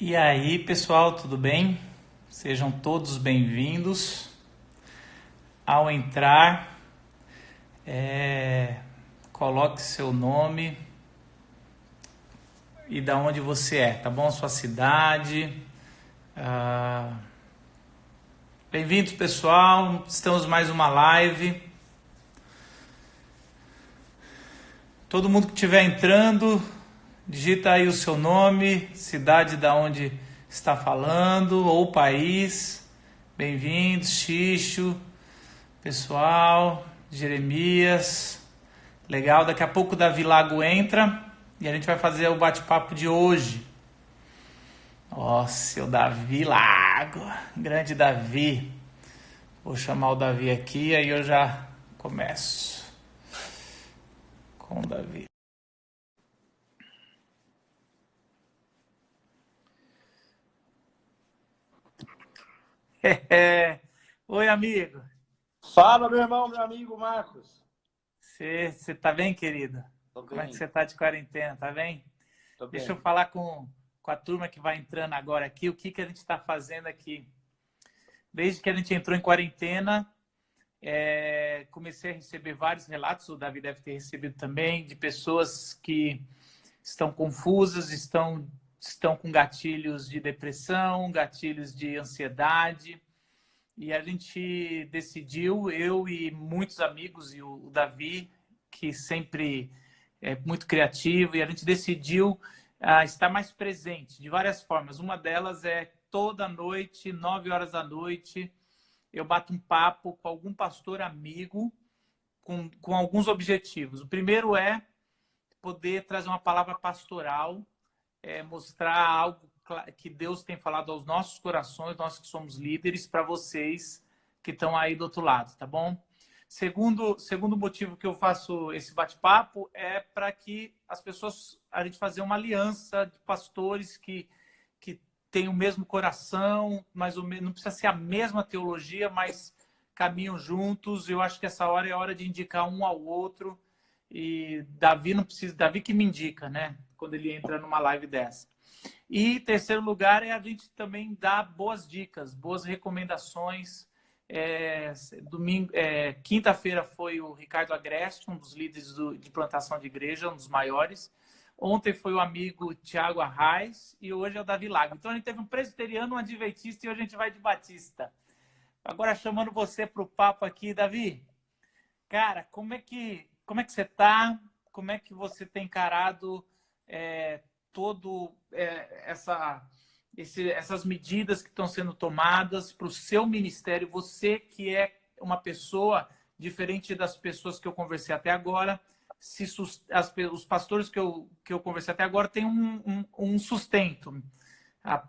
E aí, pessoal, tudo bem? Sejam todos bem-vindos. Ao entrar, coloque seu nome e da onde você é, tá bom? Sua cidade. Ah, Bem-vindos, pessoal. Estamos mais uma live. Todo mundo que estiver entrando, digita aí o seu nome, cidade da onde está falando ou país. Bem-vindos, Xixo, pessoal, Jeremias. Legal, daqui a pouco o Davi Lago entra e a gente vai fazer o bate-papo de hoje. Ó, seu Davi Lago, grande Davi. Vou chamar o Davi aqui, aí eu já começo com o Davi. Oi, amigo. Fala, meu irmão, meu amigo Marcos. Você tá bem, querido? Tô Como é que bem, você tá de quarentena? Tá bem? tô Deixa eu bem. falar com a turma que vai entrando agora aqui, o que a gente está fazendo aqui. Desde que a gente entrou em quarentena, comecei a receber vários relatos, o Davi deve ter recebido também, de pessoas que estão confusas, estão com gatilhos de depressão, gatilhos de ansiedade. E a gente decidiu, eu e muitos amigos, e o Davi, que sempre é muito criativo, e a gente decidiu estar mais presente de várias formas. Uma delas é toda noite, 9 horas da noite, eu bato um papo com algum pastor amigo com alguns objetivos. O primeiro é poder trazer uma palavra pastoral, mostrar algo que Deus tem falado aos nossos corações, nós que somos líderes, para vocês que estão aí do outro lado, tá bom? Segundo motivo que eu faço esse bate-papo é para que as pessoas, a gente fazer uma aliança de pastores que têm o mesmo coração, mais ou menos, não precisa ser a mesma teologia, mas caminham juntos. Eu acho que essa hora é a hora de indicar um ao outro. E Davi não precisa, Davi que me indica, né? Quando ele entra numa live dessa. E terceiro lugar é a gente também dar boas dicas, boas recomendações. Quinta-feira foi o Ricardo Agreste, um dos líderes de plantação de igreja, um dos maiores. Ontem foi o amigo Tiago Arraes e hoje é o Davi Lago. Então a gente teve um presbiteriano, um adventista e hoje a gente vai de batista. Agora chamando você para o papo aqui, Davi. Cara, como é que você está? Como é que você tem encarado todo essas medidas que estão sendo tomadas para o seu ministério? Você que é uma pessoa diferente das pessoas que eu conversei até agora, os pastores que eu conversei até agora têm um sustento.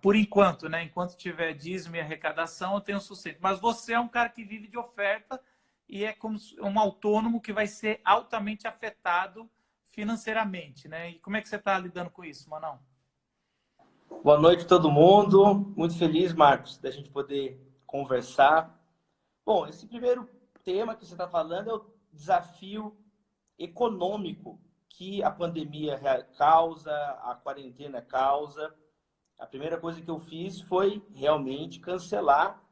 Por enquanto, né? Enquanto tiver dízimo e arrecadação, eu tenho sustento. Mas você é um cara que vive de oferta e é como um autônomo que vai ser altamente afetado financeiramente, né? E como é que você está lidando com isso, Manão? Boa noite, todo mundo. Muito feliz, Marcos, da gente poder conversar. Bom, esse primeiro tema que você está falando é o desafio econômico que a pandemia causa, a quarentena causa. A primeira coisa que eu fiz foi realmente cancelar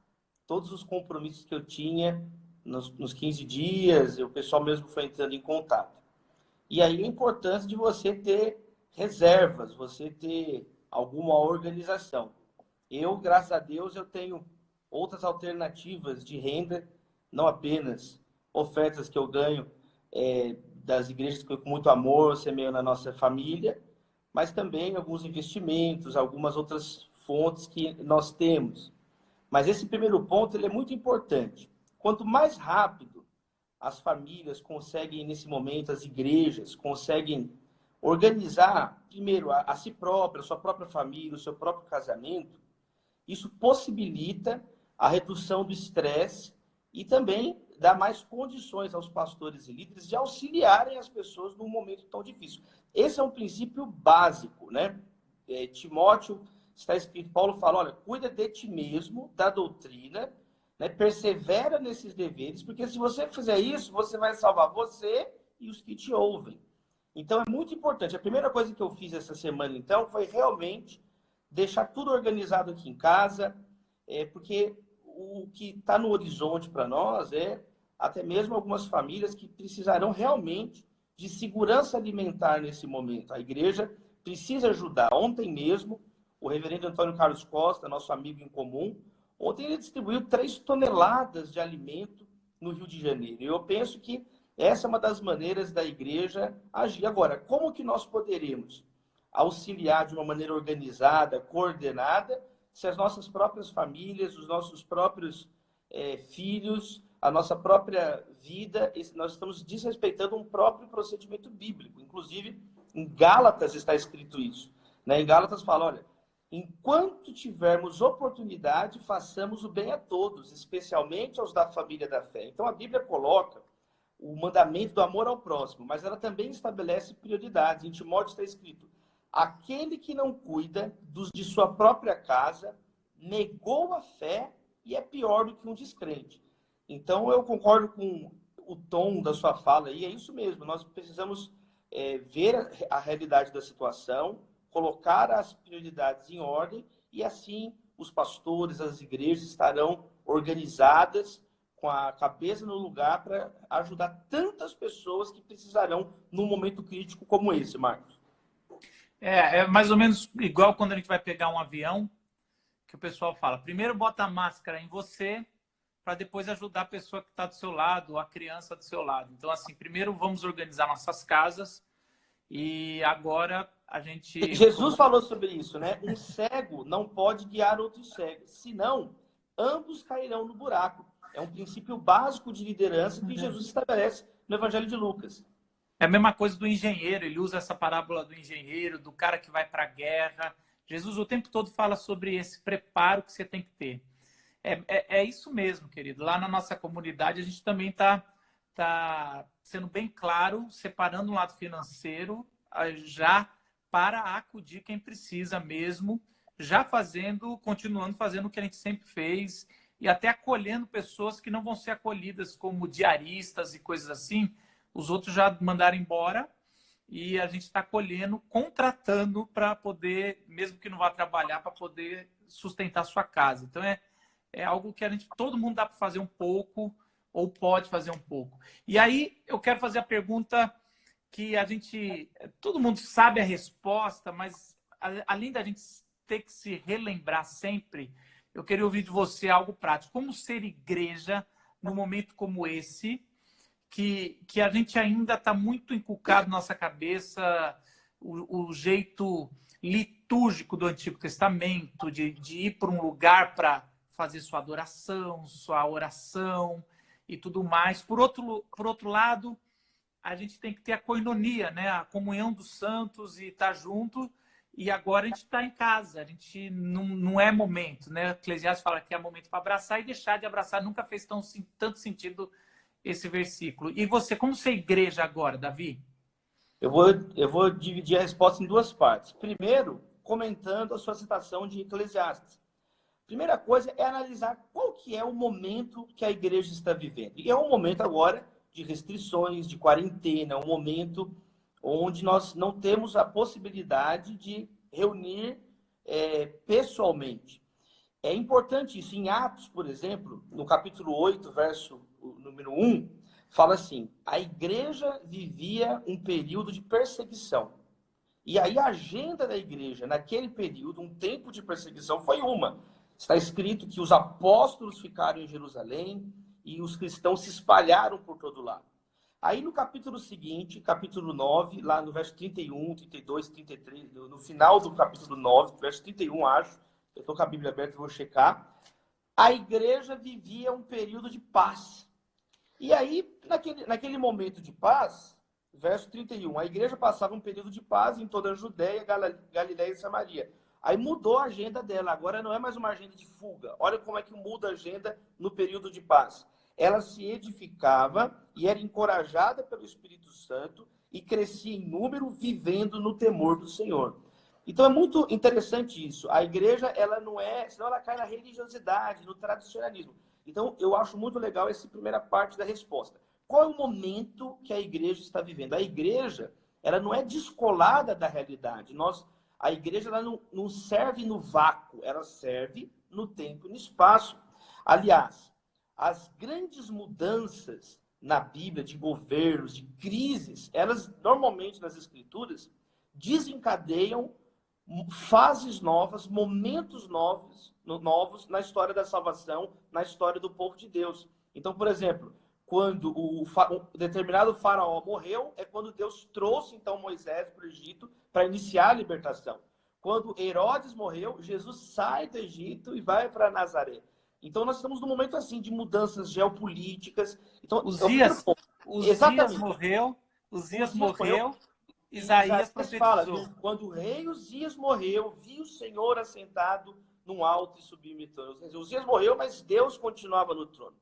todos os compromissos que eu tinha nos 15 dias, e o pessoal mesmo foi entrando em contato. E aí a importância de você ter reservas, você ter alguma organização. Eu, graças a Deus, eu tenho outras alternativas de renda, não apenas ofertas que eu ganho das igrejas que eu, com muito amor, semeio na nossa família, mas também alguns investimentos, algumas outras fontes que nós temos. Mas esse primeiro ponto ele é muito importante. Quanto mais rápido as famílias conseguem, nesse momento, as igrejas conseguem organizar, primeiro, a si própria, a sua própria família, o seu próprio casamento, isso possibilita a redução do estresse e também dá mais condições aos pastores e líderes de auxiliarem as pessoas num momento tão difícil. Esse é um princípio básico, né? Timóteo está escrito, Paulo fala, olha, cuida de ti mesmo, da doutrina, né? Persevera nesses deveres, porque se você fizer isso, você vai salvar você e os que te ouvem. Então, é muito importante. A primeira coisa que eu fiz essa semana, então, foi realmente deixar tudo organizado aqui em casa, porque o que está no horizonte para nós é até mesmo algumas famílias que precisarão realmente de segurança alimentar nesse momento. A igreja precisa ajudar. Ontem mesmo, o reverendo Antônio Carlos Costa, nosso amigo em comum, ontem ele distribuiu 3 toneladas de alimento no Rio de Janeiro. E eu penso que essa é uma das maneiras da igreja agir. Agora, como que nós poderemos auxiliar de uma maneira organizada, coordenada, se as nossas próprias famílias, os nossos próprios filhos, a nossa própria vida, nós estamos desrespeitando um próprio procedimento bíblico. Inclusive, em Gálatas está escrito isso. Né? Em Gálatas fala, olha, enquanto tivermos oportunidade, façamos o bem a todos, especialmente aos da família da fé. Então, a Bíblia coloca o mandamento do amor ao próximo, mas ela também estabelece prioridades. Em Timóteo está escrito, aquele que não cuida dos de sua própria casa, negou a fé e é pior do que um descrente. Então, eu concordo com o tom da sua fala aí, é isso mesmo, nós precisamos ver a realidade da situação, colocar as prioridades em ordem e assim os pastores, as igrejas estarão organizadas com a cabeça no lugar para ajudar tantas pessoas que precisarão num momento crítico como esse, Marcos. É mais ou menos igual quando a gente vai pegar um avião, que o pessoal fala, primeiro bota a máscara em você, para depois ajudar a pessoa que está do seu lado, a criança do seu lado. Então, assim, primeiro vamos organizar nossas casas e agora a gente... Jesus falou sobre isso, né? Um cego não pode guiar outro cego, senão ambos cairão no buraco. É um princípio básico de liderança que Jesus estabelece no Evangelho de Lucas. É a mesma coisa do engenheiro, ele usa essa parábola do engenheiro, do cara que vai para a guerra. Jesus o tempo todo fala sobre esse preparo que você tem que ter. É isso mesmo, querido. Lá na nossa comunidade, a gente também tá sendo bem claro, separando um lado financeiro, já para acudir quem precisa mesmo, já continuando fazendo o que a gente sempre fez, e até acolhendo pessoas que não vão ser acolhidas como diaristas e coisas assim. Os outros já mandaram embora e a gente está acolhendo, contratando para poder, mesmo que não vá trabalhar, para poder sustentar a sua casa. Então, é algo que todo mundo dá para fazer um pouco ou pode fazer um pouco. E aí eu quero fazer a pergunta que todo mundo sabe a resposta, mas além da gente ter que se relembrar sempre, eu queria ouvir de você algo prático. Como ser igreja num momento como esse, que a gente ainda está muito inculcado na nossa cabeça, o jeito litúrgico do Antigo Testamento, de ir para um lugar para fazer sua adoração, sua oração e tudo mais. Por outro lado, a gente tem que ter a koinonia, né? A comunhão dos santos e estar junto. E agora a gente está em casa, a gente não é momento, né? Eclesiastes fala que é momento para abraçar e deixar de abraçar. Nunca fez tanto sentido esse versículo. E você, como ser igreja agora, Davi? Eu vou dividir a resposta em 2 partes. Primeiro, comentando a sua citação de Eclesiastes. Primeira coisa é analisar qual que é o momento que a igreja está vivendo. E é um momento agora de restrições, de quarentena, um momento onde nós não temos a possibilidade de reunir pessoalmente. É importante isso. Em Atos, por exemplo, no capítulo 8, verso número 1, fala assim, a igreja vivia um período de perseguição. E aí a agenda da igreja, naquele período, um tempo de perseguição, foi uma. Está escrito que os apóstolos ficaram em Jerusalém e os cristãos se espalharam por todo lado. Aí no capítulo seguinte, capítulo 9, lá no verso 31, 32, 33, no final do capítulo 9, verso 31, acho, eu estou com a Bíblia aberta e vou checar, a igreja vivia um período de paz. E aí, naquele momento de paz, verso 31, a igreja passava um período de paz em toda a Judéia, Galiléia e Samaria. Aí mudou a agenda dela, agora não é mais uma agenda de fuga. Olha como é que muda a agenda no período de paz. Ela se edificava e era encorajada pelo Espírito Santo e crescia em número, vivendo no temor do Senhor. Então é muito interessante isso. A igreja, ela não é, senão ela cai na religiosidade, no tradicionalismo. Então eu acho muito legal essa primeira parte da resposta. Qual é o momento que a igreja está vivendo? A igreja, ela não é descolada da realidade. A igreja ela não serve no vácuo, ela serve no tempo e no espaço. Aliás, as grandes mudanças na Bíblia, de governos, de crises, elas normalmente nas Escrituras desencadeiam fases novas, momentos novos na história da salvação, na história do povo de Deus. Então, por exemplo, quando um determinado faraó morreu, é quando Deus trouxe então Moisés para o Egito para iniciar a libertação. Quando Herodes morreu, Jesus sai do Egito e vai para Nazaré. Então nós estamos num momento assim de mudanças geopolíticas. Então, Uzias exatamente. morreu, Isaías fala, profetizou. quando o rei Uzias morreu, viu o Senhor assentado num alto e sublime trono. Uzias morreu, mas Deus continuava no trono.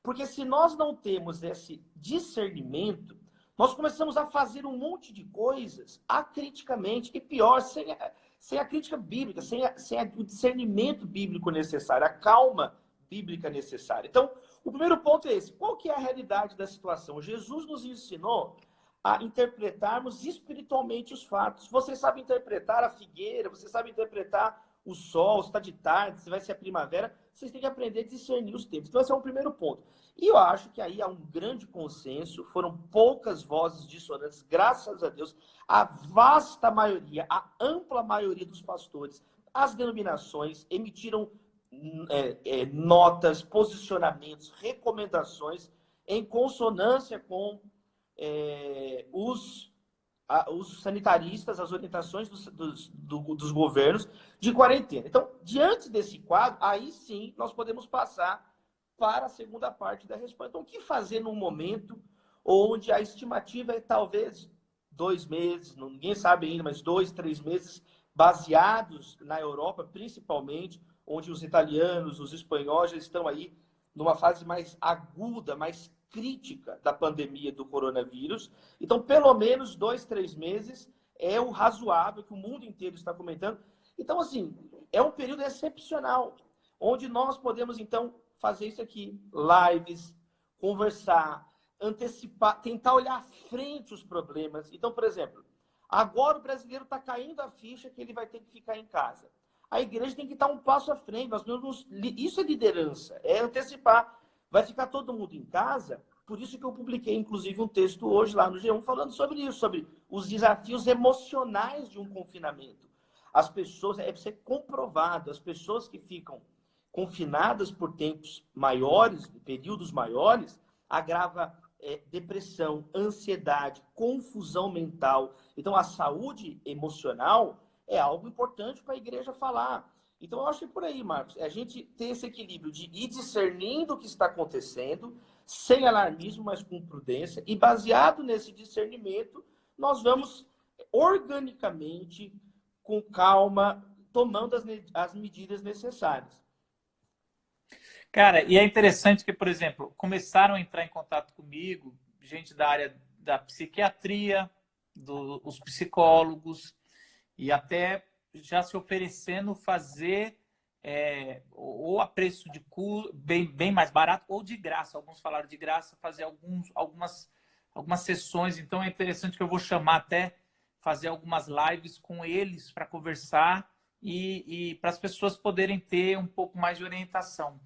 Porque se nós não temos esse discernimento, nós começamos a fazer um monte de coisas acriticamente, e pior, sem a crítica bíblica, sem o discernimento bíblico necessário, a calma bíblica necessária. Então, o primeiro ponto é esse. Qual que é a realidade da situação? Jesus nos ensinou a interpretarmos espiritualmente os fatos. Você sabe interpretar a figueira, você sabe interpretar o sol, se está de tarde, se vai ser a primavera, vocês têm que aprender a discernir os tempos. Então, esse é um primeiro ponto. E eu acho que aí há um grande consenso, foram poucas vozes dissonantes, graças a Deus, a vasta maioria, a ampla maioria dos pastores, as denominações emitiram notas, posicionamentos, recomendações em consonância com os sanitaristas, as orientações dos governos de quarentena. Então, diante desse quadro, aí sim nós podemos passar para a segunda parte da resposta. Então, o que fazer num momento onde a estimativa é talvez 2 meses, ninguém sabe ainda, mas 2, 3 meses, baseados na Europa, principalmente, onde os italianos, os espanhóis já estão aí numa fase mais aguda, mais crítica da pandemia do coronavírus. Então, pelo menos 2, 3 meses é o razoável que o mundo inteiro está comentando. Então, assim, é um período excepcional, onde nós podemos, então, fazer isso aqui, lives, conversar, antecipar, tentar olhar à frente os problemas. Então, por exemplo, agora o brasileiro está caindo a ficha que ele vai ter que ficar em casa. A igreja tem que estar um passo à frente. Isso é liderança, é antecipar. Vai ficar todo mundo em casa. Por isso que eu publiquei, inclusive, um texto hoje lá no G1 falando sobre isso, sobre os desafios emocionais de um confinamento. As pessoas, é para ser comprovado, as pessoas que ficam confinadas por tempos maiores, períodos maiores, agrava depressão, ansiedade, confusão mental. Então, a saúde emocional é algo importante para a igreja falar. Então, eu acho que é por aí, Marcos, é a gente ter esse equilíbrio de ir discernindo o que está acontecendo, sem alarmismo, mas com prudência, e baseado nesse discernimento, nós vamos organicamente, com calma, tomando as medidas necessárias. Cara, e é interessante que, por exemplo, começaram a entrar em contato comigo gente da área da psiquiatria, os psicólogos, e até já se oferecendo fazer ou a preço de custo, bem mais barato, ou de graça. Alguns falaram de graça, fazer algumas sessões. Então é interessante que eu vou chamar até fazer algumas lives com eles para conversar e para as pessoas poderem ter um pouco mais de orientação.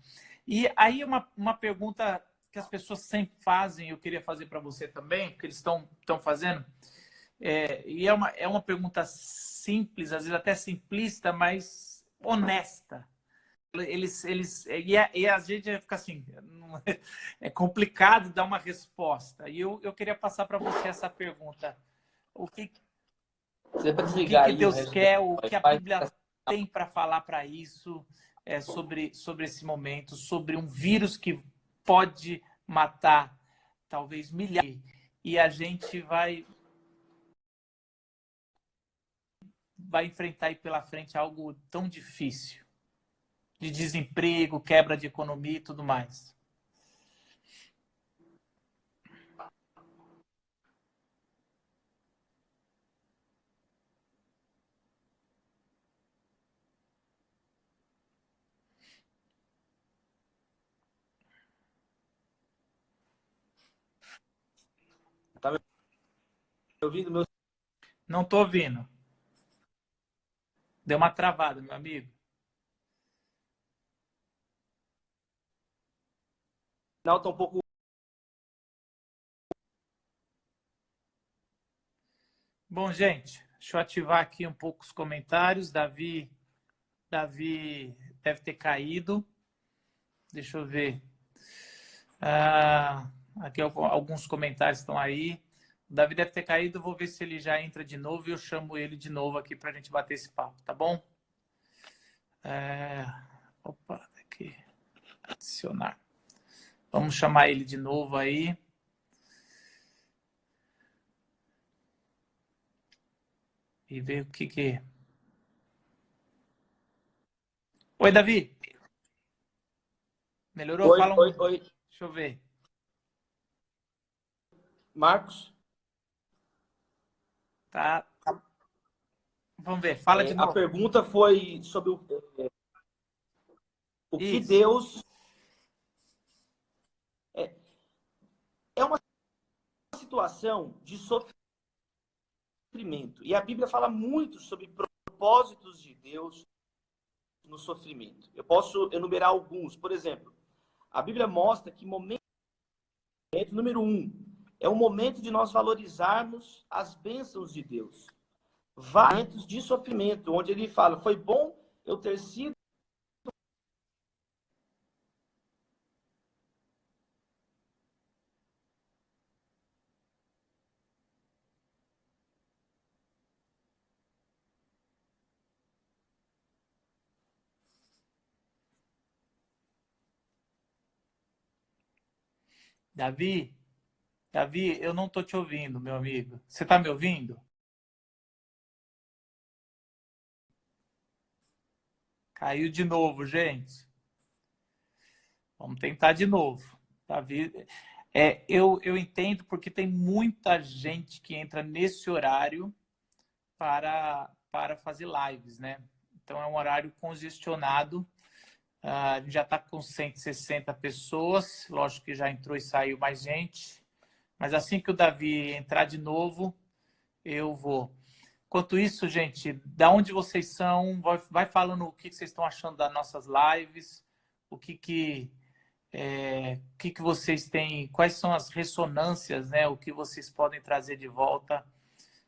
E aí uma pergunta que as pessoas sempre fazem, eu queria fazer para você também, porque eles estão fazendo, e é uma pergunta simples, às vezes até simplista, mas honesta. E a gente fica assim, é complicado dar uma resposta. E eu queria passar para você essa pergunta. O que Deus quer, o que a Bíblia tem para falar para isso, sobre esse momento, sobre um vírus que pode matar talvez milhares, e a gente vai enfrentar aí pela frente algo tão difícil, de desemprego, quebra de economia e tudo mais. Tá me ouvindo? Não estou ouvindo. Deu uma travada, meu amigo. Não, tá um pouco. Bom, gente, deixa eu ativar aqui um pouco os comentários. Davi deve ter caído. Deixa eu ver. Aqui alguns comentários estão aí. O Davi deve ter caído. Vou ver se ele já entra de novo e eu chamo ele de novo aqui para a gente bater esse papo, tá bom? Opa, aqui. Adicionar. Vamos chamar ele de novo aí. E ver o que... Oi, Davi. Melhorou? Oi, Fala oi, um... oi. Deixa eu ver. Marcos? Tá. Vamos ver. Fala de A novo. pergunta foi sobre o que Isso. Deus... É uma situação de sofrimento. E a Bíblia fala muito sobre propósitos de Deus no sofrimento. Eu posso enumerar alguns. Por exemplo, a Bíblia mostra que momento número 1 é o momento de nós valorizarmos as bênçãos de Deus. Momentos de sofrimento, onde ele fala, foi bom eu ter sido Davi, eu não tô te ouvindo, meu amigo. Você tá me ouvindo? Caiu de novo, gente. Vamos tentar de novo. Davi, eu entendo porque tem muita gente que entra nesse horário para fazer lives, né? Então é um horário congestionado. A gente já está com 160 pessoas. Lógico que já entrou e saiu mais gente. Mas assim que o Davi entrar de novo, eu vou. Enquanto isso, gente, da onde vocês são, vai falando o que vocês estão achando das nossas lives, o que vocês têm, quais são as ressonâncias, né? O que vocês podem trazer de volta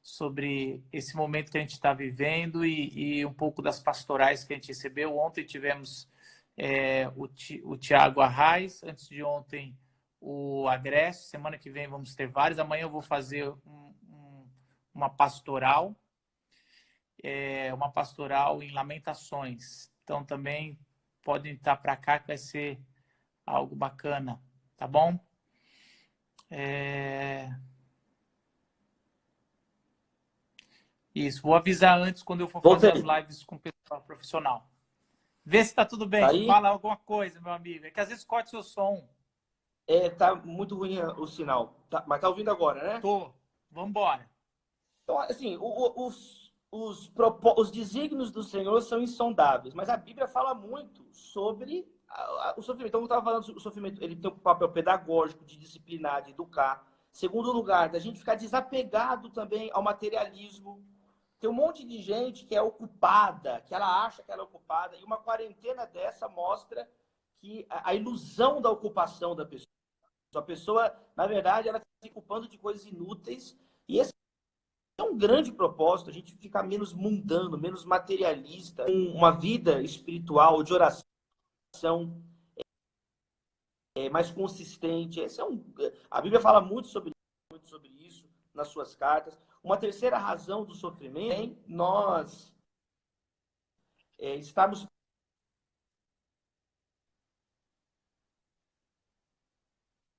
sobre esse momento que a gente está vivendo e um pouco das pastorais que a gente recebeu. Ontem tivemos o Tiago Arraes, antes de ontem o Agreste, semana que vem vamos ter vários. Amanhã eu vou fazer uma pastoral, uma pastoral em Lamentações. Então também podem estar para cá que vai ser algo bacana, tá bom? Isso, vou avisar antes quando eu for fazer as Voltei. lives com o pessoal profissional. Vê se está tudo Tá bem. aí? Fala alguma coisa, meu amigo. É que às vezes corta o seu som. Tá muito ruim o sinal. Mas tá ouvindo agora, né? Tô. Vamos embora. Então, assim, os desígnios do Senhor são insondáveis, mas a Bíblia fala muito sobre o sofrimento. Então, eu estava falando sobre o sofrimento, ele tem um papel pedagógico, de disciplinar, de educar. Segundo lugar, da gente ficar desapegado também ao materialismo. Tem um monte de gente que é ocupada, que ela acha que ela é ocupada, e uma quarentena dessa mostra que a ilusão da ocupação da pessoa. A pessoa, na verdade, ela está se ocupando de coisas inúteis, e esse é um grande propósito, a gente ficar menos mundano, menos materialista, uma vida espiritual, de oração, mais consistente. A Bíblia fala muito sobre isso nas suas cartas. Uma terceira razão do sofrimento é nós estarmos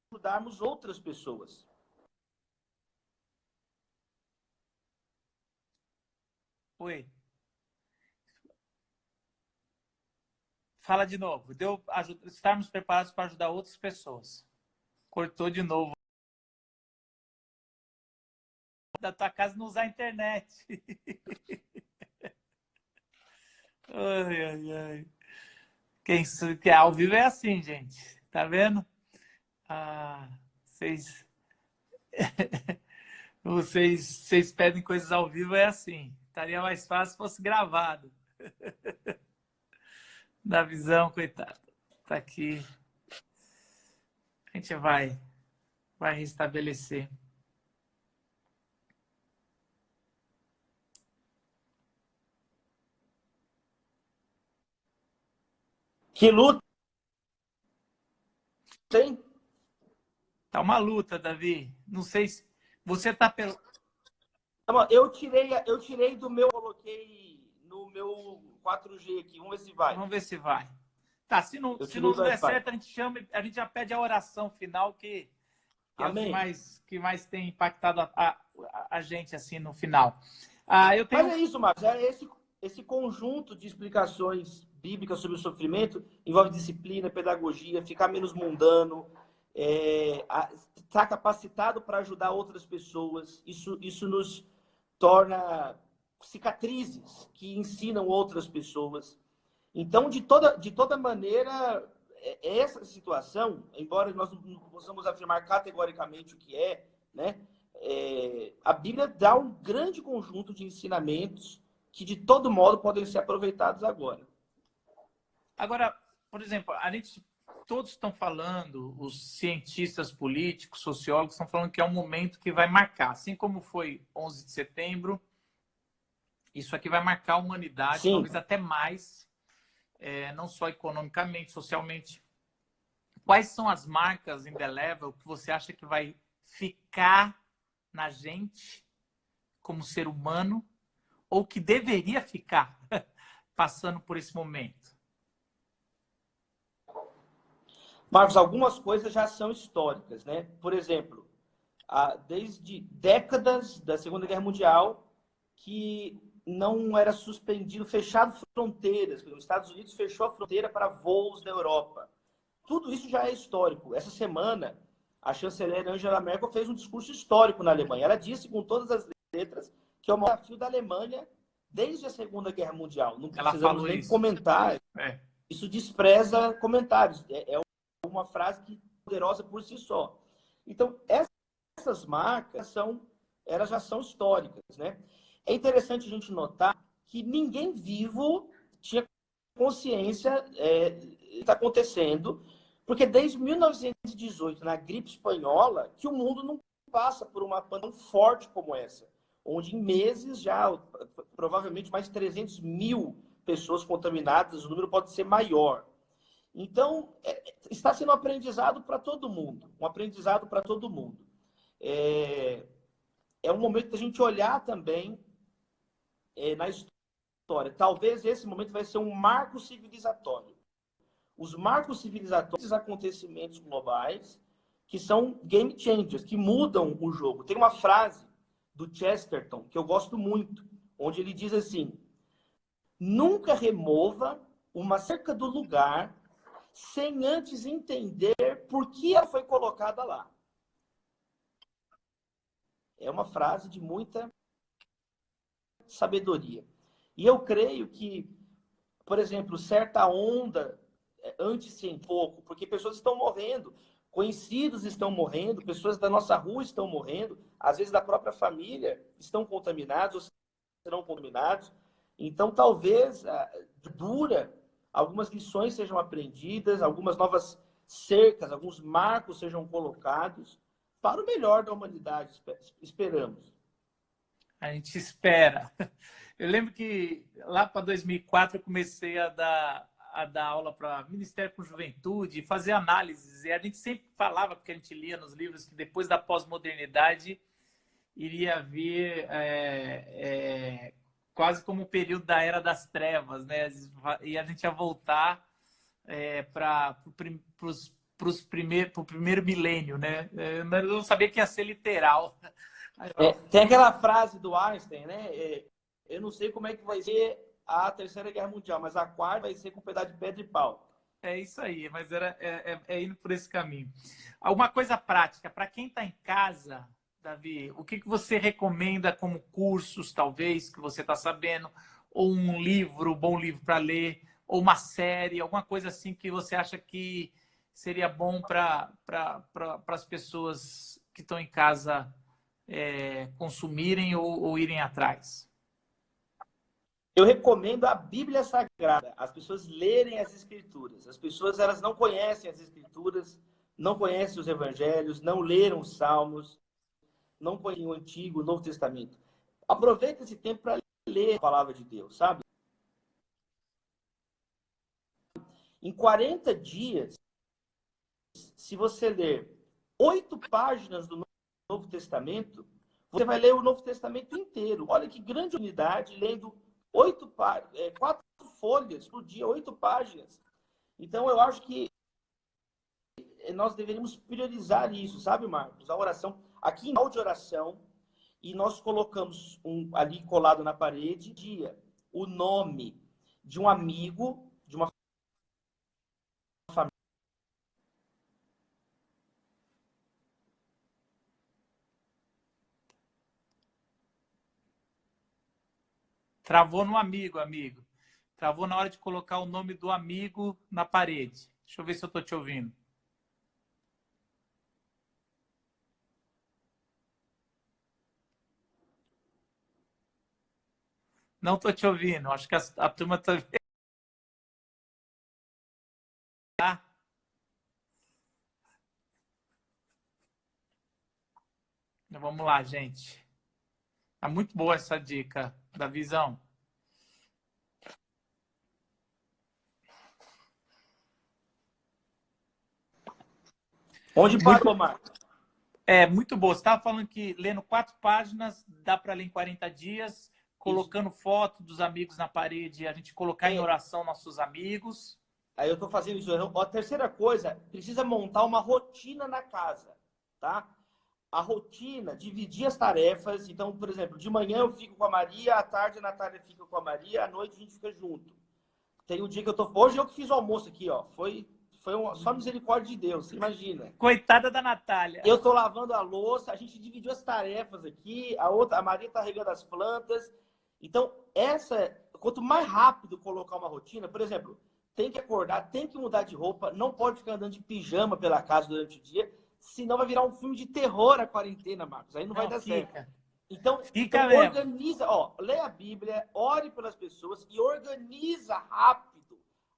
ajudarmos outras pessoas. Oi. Fala de novo. Estarmos preparados para ajudar outras pessoas. Cortou de novo. Da tua casa não usar a internet. Ai, ai, ai. Quem que é ao vivo é assim, gente. Tá vendo? Vocês vocês pedem coisas ao vivo, é assim. Estaria mais fácil se fosse gravado. Da visão, coitado. Tá aqui. A gente vai restabelecer. Que luta, hein? Tá uma luta, Davi. Não sei se você tá pelo. Eu tirei do meu, coloquei no meu 4G aqui. Vamos ver se vai. Vamos ver se vai. Tá, se não Do der Wi-Fi. certo, a gente já pede a oração final, que é o que mais tem impactado a gente assim no final. Eu tenho... Mas é isso, Marcos. Esse conjunto de explicações bíblicas sobre o sofrimento envolve disciplina, pedagogia, ficar menos mundano, estar capacitado para ajudar outras pessoas. Isso nos torna cicatrizes que ensinam outras pessoas. Então, de toda maneira, essa situação, embora nós não possamos afirmar categoricamente o que é, né? A Bíblia dá um grande conjunto de ensinamentos que, de todo modo, podem ser aproveitados agora. Agora, por exemplo, todos estão falando, os cientistas políticos, sociólogos estão falando que é um momento que vai marcar, assim como foi 11 de setembro, isso aqui vai marcar a humanidade, Sim. Talvez até mais, não só economicamente, socialmente. Quais são as marcas indeléveis que você acha que vai ficar na gente como ser humano, ou que deveria ficar passando por esse momento? Marcos, algumas coisas já são históricas, né? Por exemplo, desde décadas da Segunda Guerra Mundial, que não era suspendido, fechado fronteiras. Os Estados Unidos fechou a fronteira para voos da Europa. Tudo isso já é histórico. Essa semana, a chanceler Angela Merkel fez um discurso histórico na Alemanha. Ela disse com todas as letras que é o maior desafio da Alemanha desde a Segunda Guerra Mundial. Não precisamos nem comentar. Isso despreza comentários. É uma frase poderosa por si só. Então, essas marcas elas já são históricas, né? É interessante a gente notar que ninguém vivo tinha consciência do que está acontecendo, porque desde 1918, na gripe espanhola, que o mundo não passa por uma pandemia forte como essa, onde em meses já provavelmente mais de 300 mil pessoas contaminadas, o número pode ser maior. Então, está sendo um aprendizado para todo mundo, É um momento da gente olhar também na história. Talvez esse momento vai ser um marco civilizatório. Os marcos civilizatórios, acontecimentos globais, que são game changers, que mudam o jogo. Tem uma frase do Chesterton que eu gosto muito, onde ele diz assim: nunca remova uma cerca do lugar sem antes entender por que ela foi colocada lá. É uma frase de muita sabedoria. E eu creio que, por exemplo, certa onda pouco, porque pessoas estão morrendo, conhecidos estão morrendo, pessoas da nossa rua estão morrendo, às vezes da própria família estão contaminados ou serão contaminados. Então, talvez algumas lições sejam aprendidas, algumas novas cercas, alguns marcos sejam colocados para o melhor da humanidade, esperamos. A gente espera. Eu lembro que lá para 2004 eu comecei a dar aula para Ministério com Juventude, fazer análises. E a gente sempre falava, porque a gente lia nos livros, que depois da pós-modernidade iria vir quase como o período da Era das Trevas, né? E a gente ia voltar para o primeiro milênio, né? Eu não sabia que ia ser literal. Tem aquela frase do Einstein, né? Eu não sei como é que vai ser a Terceira Guerra Mundial, mas a quarta vai ser com um pedaço de pedra e pau. É isso aí, mas indo por esse caminho. Alguma coisa prática, para quem está em casa, Davi, o que você recomenda como cursos, talvez, que você está sabendo, ou um livro, bom livro para ler, ou uma série, alguma coisa assim que você acha que seria bom para as pessoas que estão em casa consumirem ou irem atrás? Eu recomendo a Bíblia Sagrada, as pessoas lerem as Escrituras. As pessoas, elas não conhecem as Escrituras, não conhecem os Evangelhos, não leram os Salmos, não conhecem o Antigo, o Novo Testamento. Aproveita esse tempo para ler a palavra de Deus, sabe? Em 40 dias, se você ler 8 páginas do Novo Testamento, você vai ler o Novo Testamento inteiro. Olha que grande unidade, lendo 4 folhas por dia, 8 páginas. Então, eu acho que nós deveríamos priorizar isso, sabe, Marcos? A oração. Aqui em de oração, e nós colocamos ali colado na parede, o nome de um amigo, de uma família. Travou no amigo, amigo. Travou na hora de colocar o nome do amigo na parede. Deixa eu ver se eu estou te ouvindo. Não estou te ouvindo. Acho que a turma está... Vamos lá, gente. Tá muito boa essa dica da visão. Onde parou, Marcos? É, muito boa. Você estava falando que lendo 4 páginas dá para ler em 40 dias, colocando foto dos amigos na parede, a gente colocar em oração nossos amigos. Aí eu estou fazendo isso. A terceira coisa, precisa montar uma rotina na casa, tá? A rotina, dividir as tarefas. Então, por exemplo, de manhã eu fico com a Maria, à tarde a Natália fica com a Maria, à noite a gente fica junto. Tem um dia que eu tô... Hoje eu que fiz o almoço aqui, ó. Foi só misericórdia de Deus, imagina. Coitada da Natália. Eu tô lavando a louça, a gente dividiu as tarefas aqui, a Maria tá regando as plantas. Então, quanto mais rápido colocar uma rotina, por exemplo, tem que acordar, tem que mudar de roupa, não pode ficar andando de pijama pela casa durante o dia, senão vai virar um filme de terror a quarentena, Marcos. Aí não vai dar certo. Então organiza, lê a Bíblia, ore pelas pessoas e organiza rápido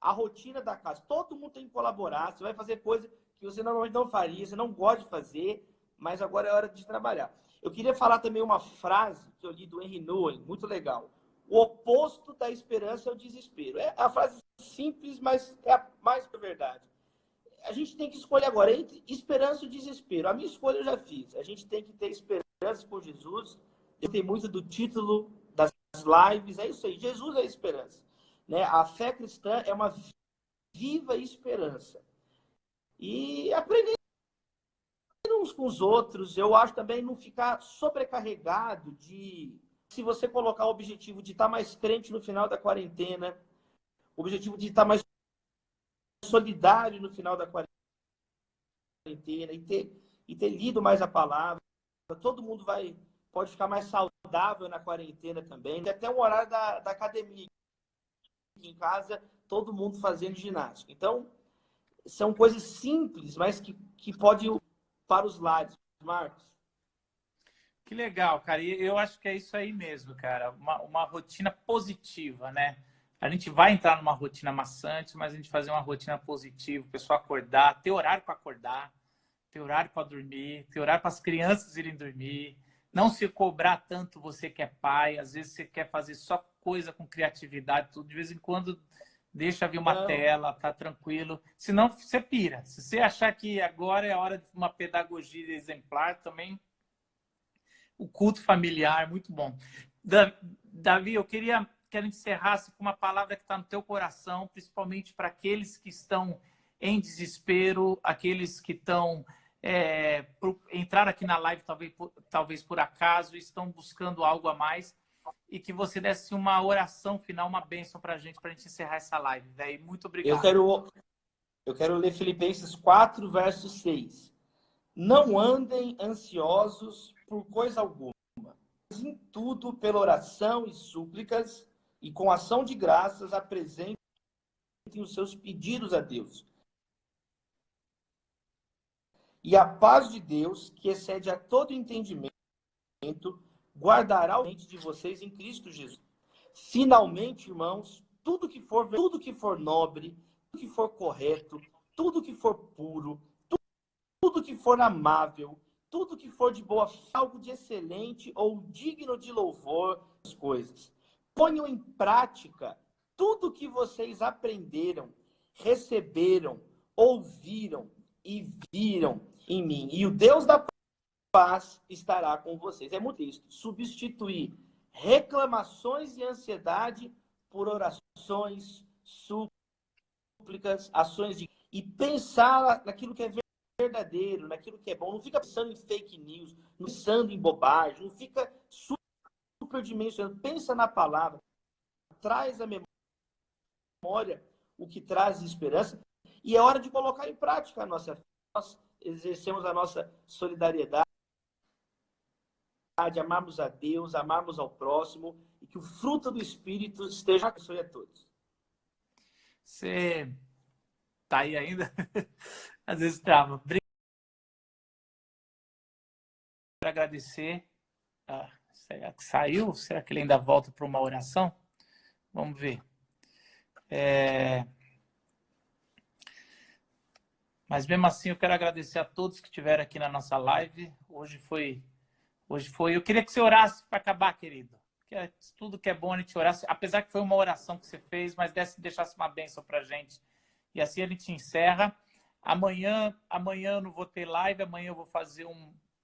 a rotina da casa. Todo mundo tem que colaborar. Você vai fazer coisa que você normalmente não faria, você não gosta de fazer, mas agora é hora de trabalhar. Eu queria falar também uma frase que eu li do Henry Nouwen, muito legal. O oposto da esperança é o desespero. É a frase simples, mas é a mais verdade. A gente tem que escolher agora entre esperança e desespero. A minha escolha eu já fiz. A gente tem que ter esperança com Jesus. Eu tenho muito do título das lives. É isso aí. Jesus é a esperança. Né? A fé cristã é uma viva esperança. E aprender uns com os outros. Eu acho também não ficar sobrecarregado de... Se você colocar o objetivo de estar mais crente no final da quarentena, o objetivo de estar mais solidário no final da quarentena e ter lido mais a palavra, todo mundo pode ficar mais saudável na quarentena também. Tem até um horário da academia aqui em casa, todo mundo fazendo ginástica. Então, são coisas simples, mas que pode ir para os lados, Marcos. Que legal, cara. E eu acho que é isso aí mesmo, cara. Uma rotina positiva, né? A gente vai entrar numa rotina maçante, mas a gente fazer uma rotina positiva, o pessoal acordar, ter horário para acordar, ter horário para dormir, ter horário para as crianças irem dormir, não se cobrar tanto você que é pai, às vezes você quer fazer só coisa com criatividade, tudo, de vez em quando deixa vir uma tela, tá tranquilo. Senão você pira. Se você achar que agora é a hora de uma pedagogia exemplar, também o culto familiar, muito bom. Davi, eu queria que a gente encerrasse com uma palavra que está no teu coração, principalmente para aqueles que estão em desespero, aqueles que estão entrar aqui na live talvez por acaso, estão buscando algo a mais, e que você desse uma oração final, uma bênção para a gente encerrar essa live. Véio. Muito obrigado. Eu quero ler Filipenses 4, verso 6. Não andem ansiosos por coisa alguma, mas em tudo, pela oração e súplicas, e com ação de graças, apresentem os seus pedidos a Deus. E a paz de Deus, que excede a todo entendimento, guardará a mente de vocês em Cristo Jesus. Finalmente, irmãos, tudo que for nobre, tudo que for correto, tudo que for puro, tudo que for amável, tudo que for de boa, algo de excelente ou digno de louvor, as coisas. Ponham em prática tudo que vocês aprenderam, receberam, ouviram e viram em mim. E o Deus da paz estará com vocês. É muito isso. Substituir reclamações e ansiedade por orações, súplicas, ações de... E pensar naquilo que é verdadeiro, naquilo que é bom. Não fica pensando em fake news, não pensando em bobagem, não fica superdimensionando. Pensa na palavra, traz a memória o que traz esperança, e é hora de colocar em prática a nossa fé. Nós exercemos a nossa solidariedade, amarmos a Deus, amarmos ao próximo, e que o fruto do Espírito esteja com a todos. Você tá aí ainda? Às vezes trava. Para agradecer. Será que saiu? Será que ele ainda volta para uma oração? Vamos ver. Mas mesmo assim, eu quero agradecer a todos que estiveram aqui na nossa live. Hoje foi. Eu queria que você orasse para acabar, querido. Porque tudo que é bom a gente orasse, apesar que foi uma oração que você fez, mas deixasse uma bênção para a gente. E assim a gente encerra. Amanhã eu não vou ter live, amanhã eu vou fazer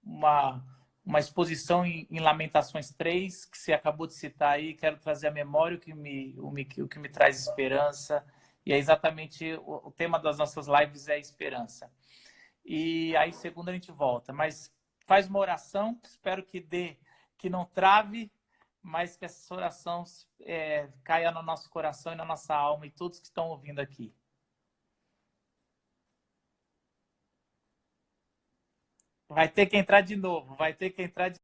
uma exposição em Lamentações 3, que você acabou de citar aí. Quero trazer à memória o que me traz esperança. E é exatamente o tema das nossas lives é esperança. E aí, segunda, a gente volta. Mas faz uma oração, espero que não trave, mas que essa oração caia no nosso coração e na nossa alma e todos que estão ouvindo aqui. Vai ter que entrar de novo, vai ter que entrar de...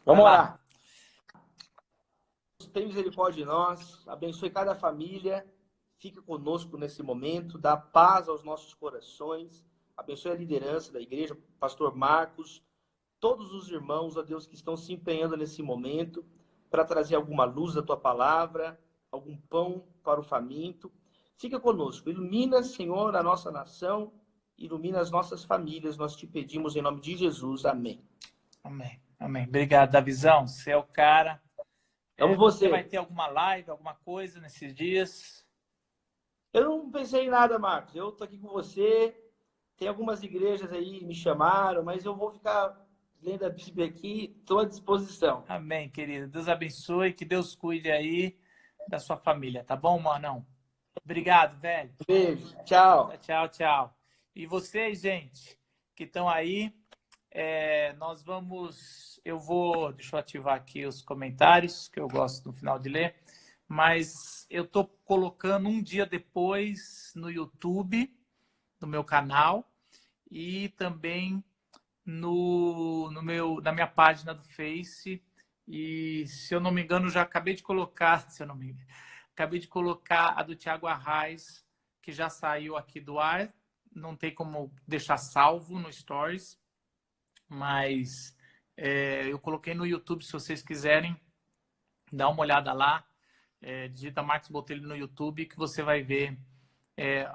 Vamos orar. Tem misericórdia de nós, abençoe cada família, fica conosco nesse momento, dá paz aos nossos corações, abençoe a liderança da igreja, pastor Marcos, todos os irmãos, ó Deus, que estão se empenhando nesse momento para trazer alguma luz da tua palavra, algum pão para o faminto. Fica conosco, ilumina, Senhor, a nossa nação, ilumina as nossas famílias, nós te pedimos em nome de Jesus, amém. Amém, amém. Obrigado, Davizão, você é o cara. Amo você. Você vai ter alguma live, alguma coisa nesses dias? Eu não pensei em nada, Marcos. Eu tô aqui com você. Tem algumas igrejas aí me chamaram, mas eu vou ficar lendo a Bíblia aqui. Estou à disposição. Amém, querido. Deus abençoe, que Deus cuide aí da sua família, tá bom, Manão? Obrigado, velho. Beijo. Tchau. Tchau, tchau. E vocês, gente, que estão aí, nós vamos... Deixa eu ativar aqui os comentários, que eu gosto no final de ler. Mas eu estou colocando um dia depois no YouTube, no meu canal, e também na minha página do Face. E, se eu não me engano, já acabei de colocar, acabei de colocar a do Thiago Arraes, que já saiu aqui do ar. Não tem como deixar salvo no Stories, mas eu coloquei no YouTube, se vocês quiserem, dá uma olhada lá. Digita Marcos Botelho no YouTube, que você vai ver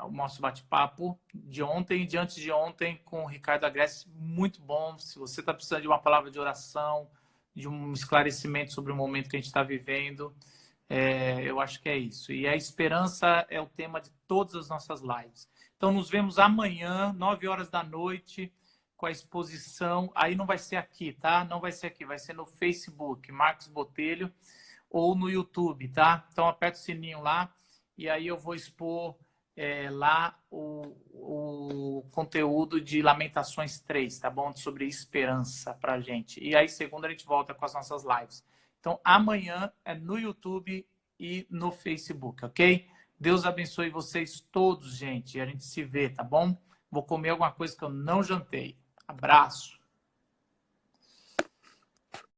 o nosso bate-papo de ontem e de antes de ontem com o Ricardo Agreste. Muito bom. Se você está precisando de uma palavra de oração, de um esclarecimento sobre o momento que a gente está vivendo, eu acho que é isso. E a esperança é o tema de todas as nossas lives. Então, nos vemos amanhã, 9 horas da noite, com a exposição. Aí não vai ser aqui, tá? Não vai ser aqui, vai ser no Facebook, Marcos Botelho, ou no YouTube, tá? Então, aperta o sininho lá e aí eu vou expor lá o conteúdo de Lamentações 3, tá bom? Sobre esperança pra gente. E aí, segunda, a gente volta com as nossas lives. Então, amanhã é no YouTube e no Facebook, ok? Deus abençoe vocês todos, gente. E a gente se vê, tá bom? Vou comer alguma coisa que eu não jantei. Abraço.